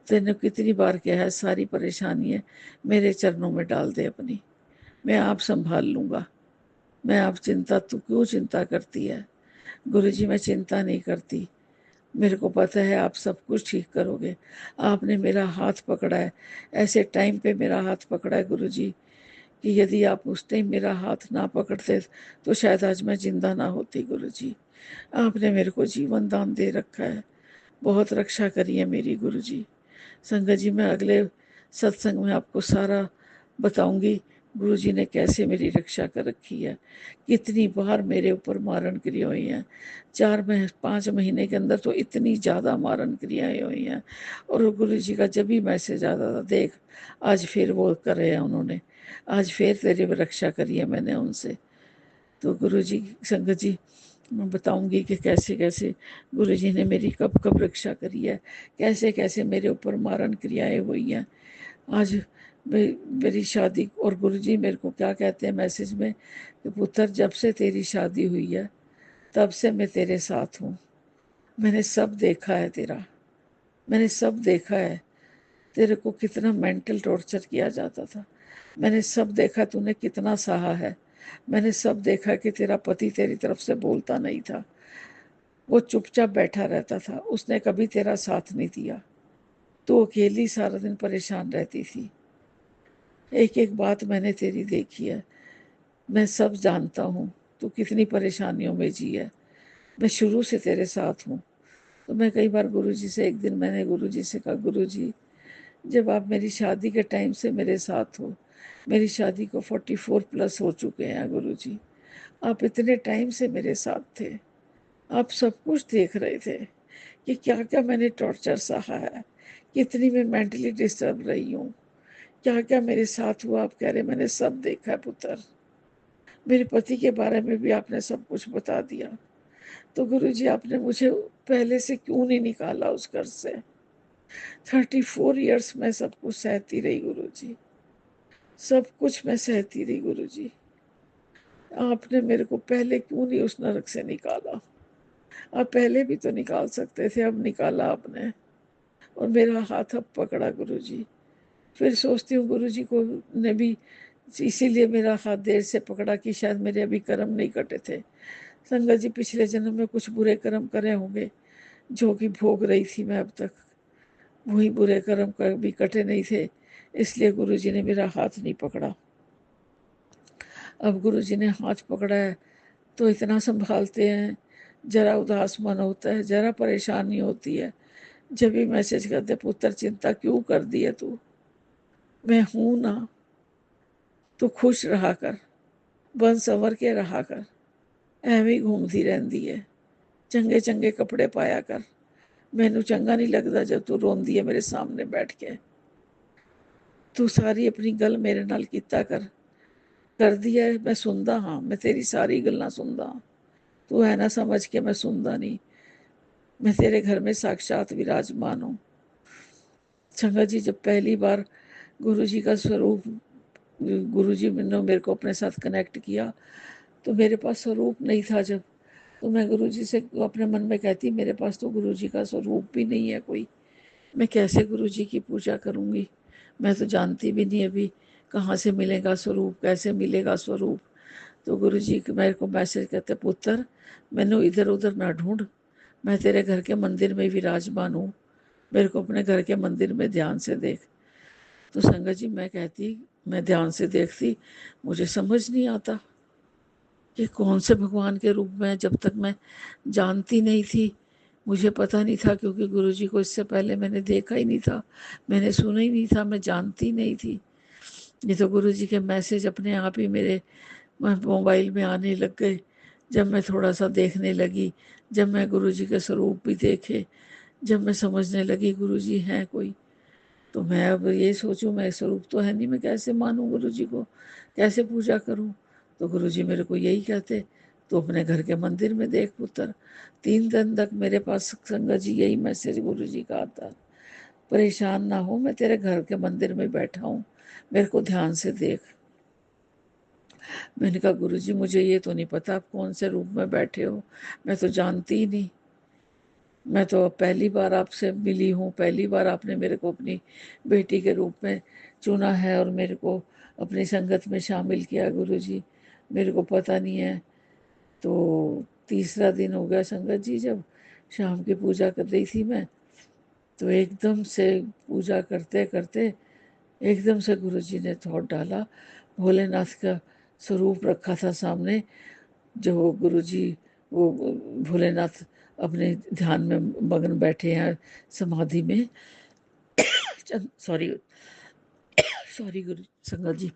तेने कितनी बार कहा है, सारी परेशानी है मेरे चरणों में डाल दे अपनी, मैं आप संभाल लूँगा। मैं आप चिंता, तू क्यों चिंता करती है गुरुजी? मैं चिंता नहीं करती, मेरे को पता है आप सब कुछ ठीक करोगे। आपने मेरा हाथ पकड़ा है, ऐसे टाइम पे मेरा हाथ पकड़ा है गुरुजी, कि यदि आप उस टाइम मेरा हाथ ना पकड़ते तो शायद आज मैं जिंदा ना होती गुरुजी। आपने मेरे को जीवन दान दे रखा है, बहुत रक्षा करी है मेरी गुरुजी। संगत जी मैं अगले सत्संग में आपको सारा बताऊंगी गुरुजी ने कैसे मेरी रक्षा कर रखी है, कितनी बार मेरे ऊपर मारण क्रिया हुई हैं। 5 महीने के अंदर तो इतनी ज़्यादा मारण क्रियाएं हुई हैं। और गुरुजी का जब भी मैसेज आता था, देख आज फिर वो कर रहे हैं उन्होंने, आज फिर तेरी रक्षा करी है मैंने उनसे। तो गुरुजी, संगत जी मैं बताऊंगी कि कैसे कैसे गुरुजी ने मेरी कब कब रक्षा करी है, कैसे कैसे मेरे ऊपर मारण क्रियाएं हुई हैं। आज मेरी शादी, और गुरुजी मेरे को क्या कहते हैं मैसेज में कि पुत्र जब से तेरी शादी हुई है तब से मैं तेरे साथ हूँ। मैंने सब देखा है तेरा, मैंने सब देखा है तेरे को कितना मेंटल टॉर्चर किया जाता था। मैंने सब देखा तूने कितना सहा है। मैंने सब देखा कि तेरा पति तेरी तरफ से बोलता नहीं था, वो चुपचाप बैठा रहता था, उसने कभी तेरा साथ नहीं दिया। तू अकेली सारा दिन परेशान रहती थी। एक एक बात मैंने तेरी देखी है, मैं सब जानता हूँ तू कितनी परेशानियों में जी है। मैं शुरू से तेरे साथ हूँ। तो मैं कई बार गुरुजी से, एक दिन मैंने गुरुजी से कहा, गुरुजी जब आप मेरी शादी के टाइम से मेरे साथ हो, मेरी शादी को 44 प्लस हो चुके हैं गुरुजी, आप इतने टाइम से मेरे साथ थे, आप सब कुछ देख रहे थे कि क्या क्या मैंने टॉर्चर सहा है, कितनी मैं मेंटली डिस्टर्ब रही हूँ, क्या क्या मेरे साथ हुआ। आप कह रहे मैंने सब देखा है पुत्र, मेरे पति के बारे में भी आपने सब कुछ बता दिया। तो गुरुजी आपने मुझे पहले से क्यों नहीं निकाला उस घर से? 34 ईयर्स में सब कुछ सहती रही गुरुजी, सब कुछ मैं सहती रही गुरुजी। आपने मेरे को पहले क्यों नहीं उस नरक से निकाला? आप पहले भी तो निकाल सकते थे, अब निकाला आपने, और मेरा हाथ अब पकड़ा गुरुजी। फिर सोचती हूँ गुरुजी को ने भी इसीलिए मेरा हाथ देर से पकड़ा कि शायद मेरे अभी कर्म नहीं कटे थे। संगत जी पिछले जन्म में कुछ बुरे कर्म करे होंगे जो कि भोग रही थी मैं अब तक, वही बुरे कर्म कभी कटे नहीं थे, इसलिए गुरुजी ने मेरा हाथ नहीं पकड़ा। अब गुरुजी ने हाथ पकड़ा है तो इतना संभालते हैं, जरा उदास मन होता है, जरा परेशानी होती है, जब भी मैसेज करते पुत्र चिंता क्यों कर दी है तू, मैं हूं ना, तू खुश रहा कर, बन संवर के रहा कर, ਐਵੇਂ घूमती रहती है, चंगे चंगे कपड़े पाया कर, मैनू चंगा नहीं लगता जब तू रोंदी है मेरे सामने बैठ के, तू सारी अपनी गल मेरे नाल कीता कर दी है, मैं सुनदा हाँ, मैं तेरी सारी गल्लां सुनदा हाँ, तू है ना समझ के मैं सुनदा नहीं, मैं तेरे घर में साक्षात विराजमान हूँ। संगत जी, जब पहली बार गुरु जी का स्वरूप, गुरु जी ने मेरे को अपने साथ कनेक्ट किया, तो मेरे पास स्वरूप नहीं था जब, तो मैं गुरु जी से अपने मन में कहती, मेरे पास तो गुरु जी का स्वरूप भी नहीं है कोई, मैं कैसे गुरु जी की पूजा करूँगी, मैं तो जानती भी नहीं अभी कहाँ से मिलेगा स्वरूप, कैसे मिलेगा स्वरूप। तो गुरु जी मेरे को मैसेज कहते, पुत्र मैनू इधर उधर ना ढूंढ, मैं तेरे घर के मंदिर में विराजमान हूँ, मेरे को अपने घर के मंदिर में ध्यान से देख। तो संगत जी मैं कहती, मैं ध्यान से देखती, मुझे समझ नहीं आता कि कौन से भगवान के रूप में, जब तक मैं जानती नहीं थी, मुझे पता नहीं था, क्योंकि गुरु जी को इससे पहले मैंने देखा ही नहीं था, मैंने सुना ही नहीं था, मैं जानती नहीं थी। ये तो गुरु जी के मैसेज अपने आप ही मेरे मोबाइल में आने लग गए, जब मैं थोड़ा सा देखने लगी, जब मैं गुरु जी के स्वरूप भी देखे, जब मैं समझने लगी गुरु जी हैं कोई, तो मैं अब ये सोचूं मैं स्वरूप तो है नहीं, मैं कैसे मानूं गुरु जी को, कैसे पूजा करूं। तो गुरु जी मेरे को यही कहते, तो अपने घर के मंदिर में देख पुत्र। 3 दिन तक मेरे पास संगत जी यही मैसेज गुरु जी का आता, परेशान ना हो, मैं तेरे घर के मंदिर में बैठा हूँ, मेरे को ध्यान से देख। मैंने कहा गुरु जी मुझे ये तो नहीं पता आप कौन से रूप में बैठे हो, मैं तो जानती ही नहीं, मैं तो पहली बार आपसे मिली हूँ, पहली बार आपने मेरे को अपनी बेटी के रूप में चुना है और मेरे को अपनी संगत में शामिल किया गुरु जी, मेरे को पता नहीं है। तो तीसरा दिन हो गया संगत जी, जब शाम की पूजा कर रही थी मैं, तो एकदम से पूजा करते करते एकदम से गुरु जी ने थॉट डाला, भोलेनाथ का स्वरूप रखा था सामने, जो गुरु जी वो भोलेनाथ अपने ध्यान में मगन बैठे हैं समाधि में, सॉरी सॉरी गुरु संगत जी,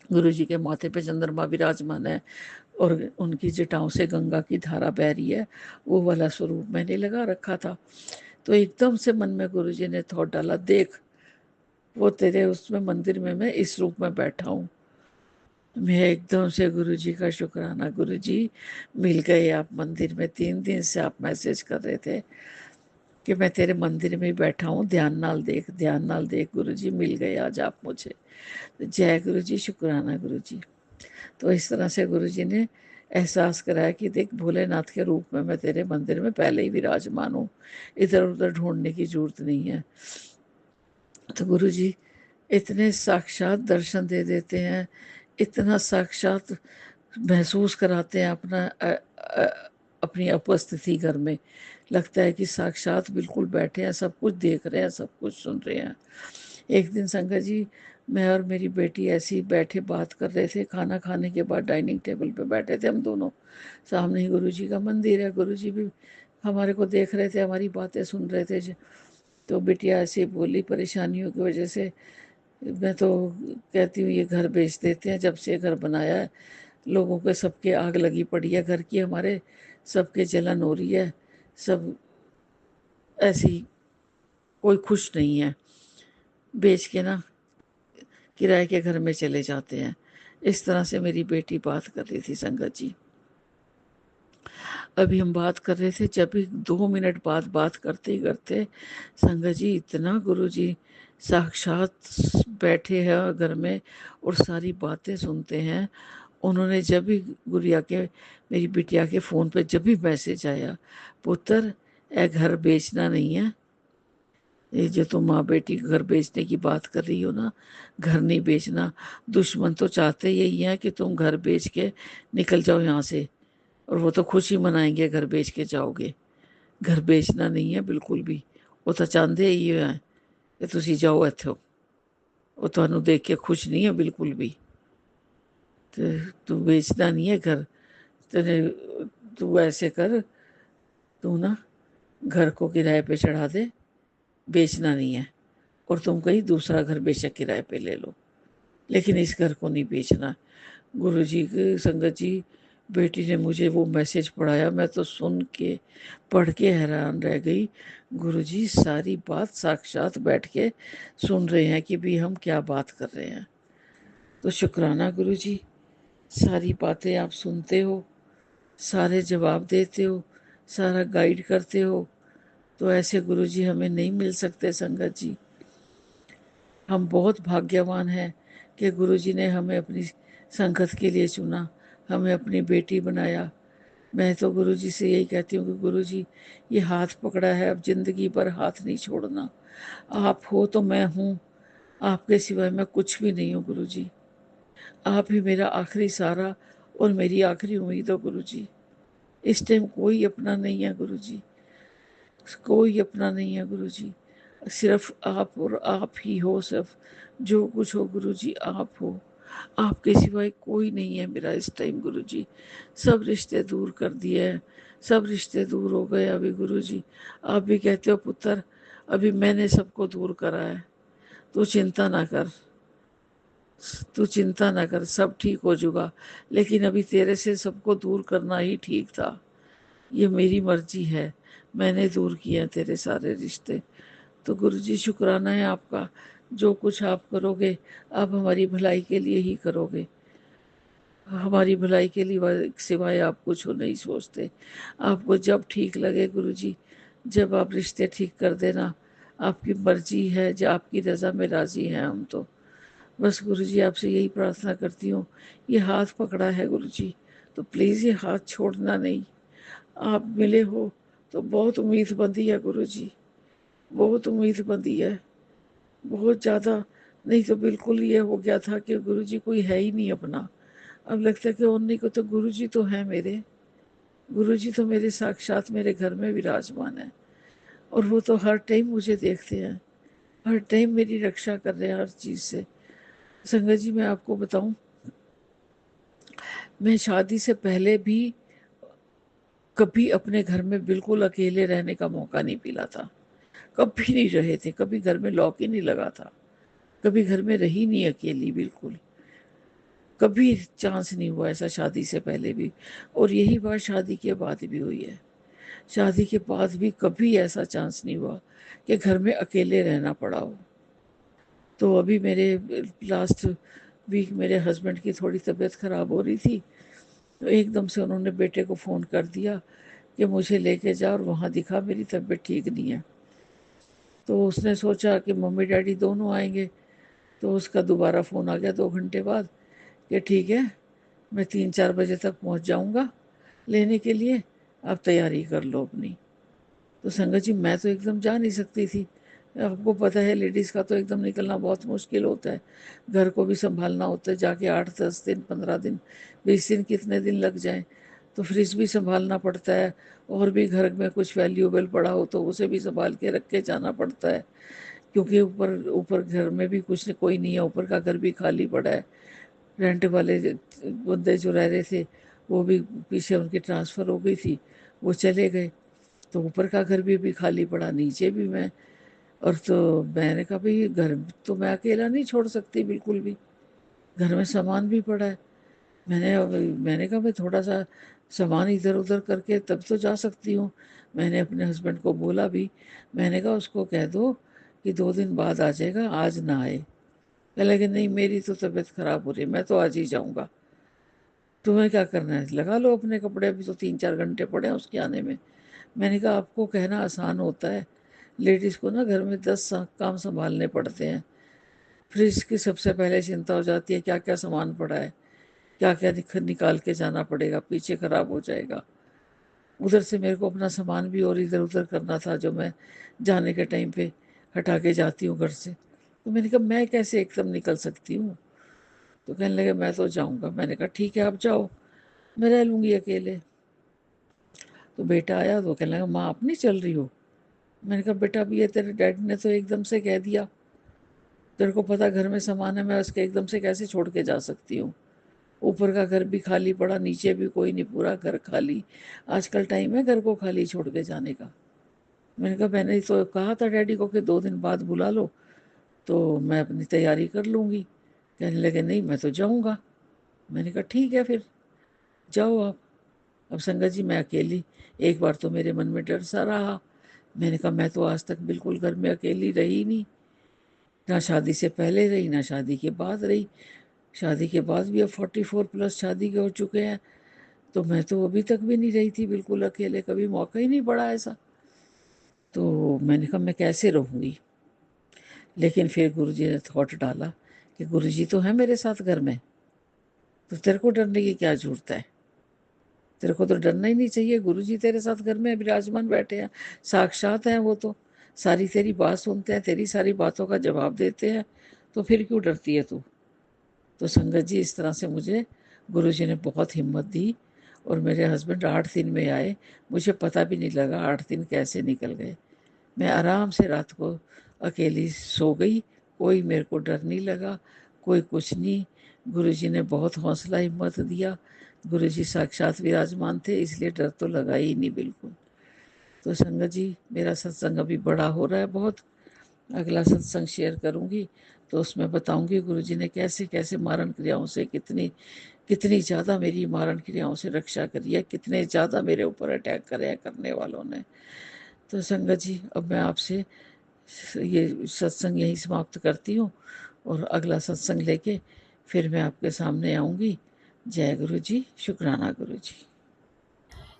गुरु जी के माथे पे चंद्रमा विराजमान है और उनकी जटाओं से गंगा की धारा बह रही है, वो वाला स्वरूप मैंने लगा रखा था। तो एकदम से मन में गुरु जी ने थॉट डाला, देख वो तेरे उसमें मंदिर में मैं इस रूप में बैठा हूँ। मैं एकदम से गुरु जी का शुक्राना, गुरु जी मिल गए आप मंदिर में, 3 दिन से आप मैसेज कर रहे थे कि मैं तेरे मंदिर में बैठा हूँ, ध्यान नाल देख, ध्यान नाल देख, गुरु जी मिल गए आज आप मुझे। तो जय गुरु जी, शुक्राना गुरु जी। तो इस तरह से गुरु जी ने एहसास कराया कि देख भोलेनाथ के रूप में मैं तेरे मंदिर में पहले ही विराजमान हूँ, इधर उधर ढूंढने की जरूरत नहीं है। तो गुरु जी इतने साक्षात दर्शन दे देते हैं, इतना साक्षात महसूस कराते हैं अपनी उपस्थिति घर में, लगता है कि साक्षात बिल्कुल बैठे हैं, सब कुछ देख रहे हैं, सब कुछ सुन रहे हैं। एक दिन संगत जी मैं और मेरी बेटी ऐसी बैठे बात कर रहे थे, खाना खाने के बाद डाइनिंग टेबल पे बैठे थे हम दोनों, सामने ही गुरु जी का मंदिर है, गुरु जी भी हमारे को देख रहे थे, हमारी बातें सुन रहे थे। तो बिटिया ऐसे बोली, परेशानियों की वजह से मैं तो कहती हूँ ये घर बेच देते हैं, जब से ये घर बनाया है लोगों के सबके आग लगी पड़ी है घर की, हमारे सबके जलन हो रही है, सब ऐसी कोई खुश नहीं है, बेच के ना किराए के घर में चले जाते हैं। इस तरह से मेरी बेटी बात कर रही थी संगत जी। अभी हम बात कर रहे थे, जब भी 2 मिनट बाद बात करते ही करते संगत जी इतना गुरु जी साक्षात बैठे हैं घर में और सारी बातें सुनते हैं। उन्होंने जब भी गुड़िया के, मेरी बिटिया के फ़ोन पे जब भी मैसेज आया, पुत्र ए घर बेचना नहीं है, ये जो तुम माँ बेटी घर बेचने की बात कर रही हो ना, घर नहीं बेचना, दुश्मन तो चाहते यही है कि तुम घर बेच के निकल जाओ यहाँ से, और वो तो खुशी मनाएंगे घर बेच के जाओगे, घर बेचना नहीं है बिल्कुल भी, वो तो चाहते ही है कि तुसी जाओ इत्थों, वो तुहानू देख के खुश नहीं है बिल्कुल भी, तो तू बेचना नहीं है घर, तेने तू ऐसे कर तू ना घर को किराए पे चढ़ा दे, बेचना नहीं है, और तुम कहीं दूसरा घर बेशक किराए पे ले लो, लेकिन इस घर को नहीं बेचना। गुरुजी की संगत जी, बेटी ने मुझे वो मैसेज पढ़ाया, मैं तो सुन के पढ़ के हैरान रह गई। गुरुजी सारी बात साक्षात बैठ के सुन रहे हैं कि भी हम क्या बात कर रहे हैं। तो शुक्राना गुरुजी, सारी बातें आप सुनते हो, सारे जवाब देते हो, सारा गाइड करते हो। तो ऐसे गुरुजी हमें नहीं मिल सकते संगत जी। हम बहुत भाग्यवान हैं कि गुरुजी ने हमें अपनी संगत के लिए चुना, हमें अपनी बेटी बनाया। मैं तो गुरुजी से यही कहती हूँ कि गुरुजी, ये हाथ पकड़ा है, अब जिंदगी भर हाथ नहीं छोड़ना। आप हो तो मैं हूँ, आपके सिवाय मैं कुछ भी नहीं हूँ गुरुजी। आप ही मेरा आखिरी सहारा और मेरी आखिरी उम्मीद हो गुरुजी। इस टाइम कोई अपना नहीं है गुरुजी, कोई अपना नहीं है गुरुजी। सिर्फ आप और आप ही हो, सिर्फ जो कुछ हो गुरुजी आप हो। आपके सिवाय कोई नहीं है मेरा इस टाइम गुरुजी। सब रिश्ते दूर कर दिए हैं, सब रिश्ते दूर हो गए अभी गुरुजी। आप भी कहते हो पुत्र, अभी मैंने सबको दूर करा है, तू चिंता ना कर, तू चिंता ना कर, सब ठीक हो जाएगा। लेकिन अभी तेरे से सबको दूर करना ही ठीक था, ये मेरी मर्जी है, मैंने दूर किए तेरे सारे रिश्ते। तो गुरुजी शुक्राना है आपका, जो कुछ आप करोगे आप हमारी भलाई के लिए ही करोगे, हमारी भलाई के लिए सिवाय आप कुछ नहीं सोचते। आपको जब ठीक लगे गुरुजी, जब आप रिश्ते ठीक कर देना, आपकी मर्जी है, जो आपकी रज़ा में राज़ी हैं हम तो। बस गुरुजी आपसे यही प्रार्थना करती हूँ, ये हाथ पकड़ा है गुरुजी, तो प्लीज़ ये हाथ छोड़ना नहीं। आप मिले हो तो बहुत उम्मीद बंधी है गुरुजी, बहुत उम्मीद बंधी है, बहुत ज़्यादा। नहीं तो बिल्कुल ये हो गया था कि गुरुजी कोई है ही नहीं अपना। अब लगता है कि उन्हीं को तो गुरुजी तो है मेरे, गुरुजी तो मेरे साक्षात मेरे घर में विराजमान है, और वो तो हर टाइम मुझे देखते हैं, हर टाइम मेरी रक्षा कर रहे हैं हर चीज़ से। संगत जी मैं आपको बताऊं, मैं शादी से पहले भी कभी अपने घर में बिल्कुल अकेले रहने का मौका नहीं मिला था, कभी नहीं रहे थे, कभी घर में लॉक ही नहीं लगा था, कभी घर में रही नहीं अकेली बिल्कुल, कभी चांस नहीं हुआ ऐसा शादी से पहले भी। और यही बात शादी के बाद भी हुई है, शादी के बाद भी कभी ऐसा चांस नहीं हुआ कि घर में अकेले रहना पड़ा हो। तो अभी मेरे लास्ट वीक मेरे हस्बैंड की थोड़ी तबीयत ख़राब हो रही थी, तो एकदम से उन्होंने बेटे को फ़ोन कर दिया कि मुझे लेके जा और वहाँ दिखा, मेरी तबीयत ठीक नहीं है। तो उसने सोचा कि मम्मी डैडी दोनों आएंगे, तो उसका दोबारा फ़ोन आ गया 2 घंटे बाद कि ठीक है, मैं 3-4 बजे तक पहुँच जाऊँगा लेने के लिए, आप तैयारी कर लो अपनी। तो संगत जी मैं तो एकदम जा नहीं सकती थी, आपको पता है लेडीज़ का तो एकदम निकलना बहुत मुश्किल होता है, घर को भी संभालना होता है, जाके 8-10 दिन 15 दिन 20 दिन कितने दिन लग जाएं, तो फ्रिज भी संभालना पड़ता है, और भी घर में कुछ वैल्यूएबल पड़ा हो तो उसे भी संभाल के रख के जाना पड़ता है, क्योंकि ऊपर ऊपर घर में भी कुछ कोई नहीं है, ऊपर का घर भी खाली पड़ा है। रेंट वाले बंदे जो रह रहे थे वो भी पीछे उनकी ट्रांसफ़र हो गई थी, वो चले गए, तो ऊपर का घर भी खाली पड़ा, नीचे भी मैं। और तो मैंने कहा भाई घर तो मैं अकेला नहीं छोड़ सकती बिल्कुल भी, घर में सामान भी पड़ा है। मैंने कहा मैं थोड़ा सा सामान इधर उधर करके तब तो जा सकती हूँ। मैंने अपने हस्बैंड को बोला भी, मैंने कहा उसको कह दो कि 2 दिन बाद आ जाएगा, आज ना आए। कह लगे नहीं मेरी तो तबीयत ख़राब हो रही है, मैं तो आज ही जाऊँगा। तुम्हें क्या करना है, लगा लो अपने कपड़े, अभी तो 3-4 घंटे पड़े हैं उसके आने में। मैंने कहा आपको कहना आसान होता है, लेडीज़ को ना घर में 10 काम संभालने पड़ते हैं। फ्रिज की सबसे पहले चिंता हो जाती है, क्या क्या सामान पड़ा है, क्या क्या निकाल के जाना पड़ेगा, पीछे ख़राब हो जाएगा। उधर से मेरे को अपना सामान भी और इधर उधर करना था, जो मैं जाने के टाइम पे हटा के जाती हूँ घर से। तो मैंने कहा मैं कैसे एकदम निकल सकती हूँ। तो कहने लगे मैं तो जाऊँगा। मैंने कहा ठीक है आप जाओ, मैं रह लूँगी अकेले। तो बेटा आया तो कहने लगा माँ आप नहीं चल रही हो। मैंने कहा बेटा अब ये तेरे डैडी ने तो एकदम से कह दिया, तेरे को पता घर में सामान है, मैं उसके एकदम से कैसे छोड़ के जा सकती हूँ। ऊपर का घर भी खाली पड़ा, नीचे भी कोई नहीं, पूरा घर खाली। आजकल टाइम है घर को खाली छोड़ के जाने का। मैंने कहा मैंने तो कहा था डैडी को कि 2 दिन बाद बुला लो, तो मैं अपनी तैयारी कर लूँगी। कहने लगे नहीं मैं तो जाऊँगा। मैंने कहा ठीक है फिर जाओ आप। अब संगत जी मैं अकेली, एक बार तो मेरे मन में डर सा रहा। मैंने कहा मैं तो आज तक बिल्कुल घर में अकेली रही नहीं, ना शादी से पहले रही ना शादी के बाद रही। शादी के बाद भी अब 44 प्लस शादी के हो चुके हैं, तो मैं तो अभी तक भी नहीं रही थी बिल्कुल अकेले, कभी मौका ही नहीं पड़ा ऐसा। तो मैंने कहा मैं कैसे रहूँगी। लेकिन फिर गुरुजी ने थॉट डाला कि गुरुजी तो है मेरे साथ घर में, तो तेरे को डरने की क्या जरूरत है, तेरे को तो डरना ही नहीं चाहिए, गुरुजी तेरे साथ घर में विराजमान बैठे हैं, साक्षात हैं वो तो, सारी तेरी बात सुनते हैं, तेरी सारी बातों का जवाब देते हैं, तो फिर क्यों डरती है तू। तो संगत जी इस तरह से मुझे गुरुजी ने बहुत हिम्मत दी, और मेरे हस्बैंड 8 दिन में आए। मुझे पता भी नहीं लगा 8 दिन कैसे निकल गए। मैं आराम से रात को अकेली सो गई, कोई मेरे को डर नहीं लगा, कोई कुछ नहीं। गुरुजी ने बहुत हौसला हिम्मत दिया। गुरुजी साक्षात विराजमान थे, इसलिए डर तो लगा ही नहीं बिल्कुल। तो संगत जी मेरा सत्संग अभी बड़ा हो रहा है बहुत। अगला सत्संग शेयर करूंगी तो उसमें बताऊंगी गुरुजी ने कैसे कैसे मारण क्रियाओं से कितनी कितनी ज़्यादा मेरी मारण क्रियाओं से रक्षा करी है, कितने ज़्यादा मेरे ऊपर अटैक करे हैं करने वालों ने। तो संगत जी अब मैं आपसे ये सत्संग यहीं समाप्त करती हूँ, और अगला सत्संग लेके फिर मैं आपके सामने आऊँगी। जय गुरु जी, शुक्राना गुरु जी।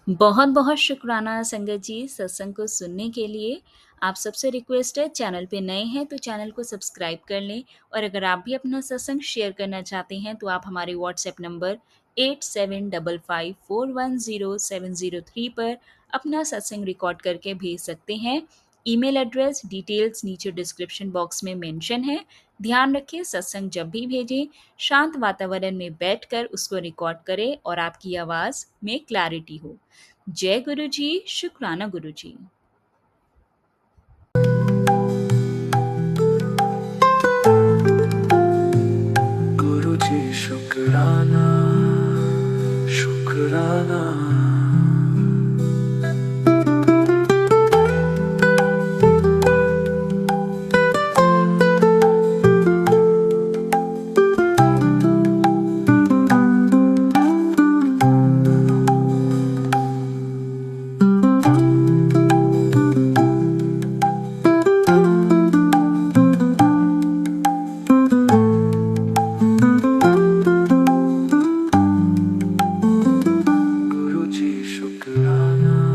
बहुत बहुत शुक्राना संगत जी सत्संग को सुनने के लिए। आप सबसे रिक्वेस्ट है, चैनल पे नए हैं तो चैनल को सब्सक्राइब कर लें, और अगर आप भी अपना सत्संग शेयर करना चाहते हैं तो आप हमारे व्हाट्सएप नंबर 8755410703 पर अपना सत्संग रिकॉर्ड करके भेज सकते हैं। ईमेल एड्रेस डिटेल्स नीचे डिस्क्रिप्शन बॉक्स में मेंशन है। ध्यान रखें, सत्संग जब भी भेजें शांत वातावरण में बैठकर उसको रिकॉर्ड करें और आपकी आवाज़ में क्लैरिटी हो। जय गुरु जी, शुक्राना गुरु जी। गुरु जी शुक्राना शुक्राना। गुरु जी शुक्राना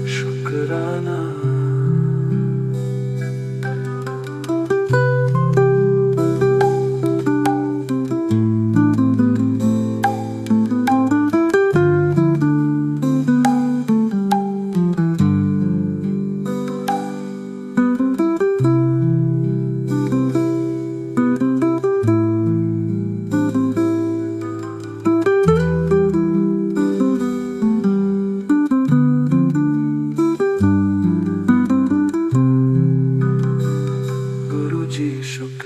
शुक्राना। गुरु जी शुक्राना।